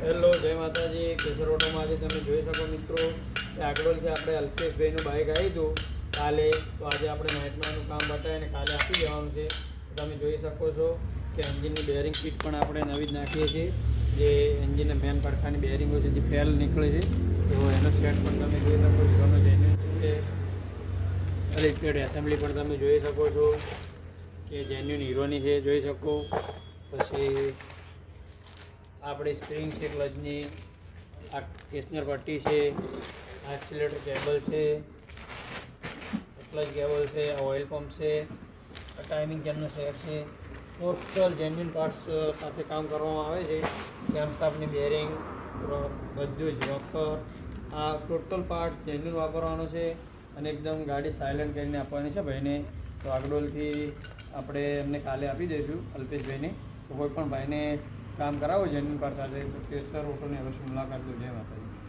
Hello, જય માતાજી. કેસર ઓટોમાં આજે તમે જોઈ શકો મિત્રો કે આગળથી આપણે અલ્પેશભાઈનું બાઇક આવ્યું હતું કાલે. તો આજે આપણે નાઇટમાં કામ બતાવીને કાલે આપી દેવાનું છે. તો તમે જોઈ શકો છો કે એન્જિનની બેરિંગ કીટ પણ આપણે નવી જ નાખીએ છીએ. જે એન્જિનના મેન પડખાની બેરિંગો છે જે ફેલ નીકળે છે, તો એનો સેટ પણ તમે જોઈ શકો છો. એનો જેન્યુન છે. ઇલેક્ટ્રેડ એસેમ્બલી પણ તમે જોઈ શકો છો કે જેન્યુન હીરોની છે, જોઈ શકો. પછી આપણી સ્પ્રિંગ છે, ક્લચની આ ટેસ્નર પટ્ટી છે, આ એક્સિલેટર કેબલ છે, ક્લચ કેબલ છે, આ ઓઇલ પંપ છે, આ ટાઈમિંગ ચેનનો સેટ છે. ટોટલ જેન્યુન પાર્ટ્સ સાથે કામ કરવામાં આવે છે. કેમ્પશાફ્ટની બેરિંગ બધું જ રોકર, આ ટોટલ પાર્ટ્સ જેન્યુન વાપરવાનો છે અને એકદમ ગાડી સાયલેન્ટ કરીને આપવાની છે ભાઈને. તો આગળથી આપણે એમને કાલે આપી દઈશું અલ્પેશભાઈને. તો કોઈ પણ ભાઈને કામ કરાવો જેન્યુન પાર્ટ સાથે તો કેસર ઓટોની અવશ્ય મુલાકાત લો. જય માતાજી.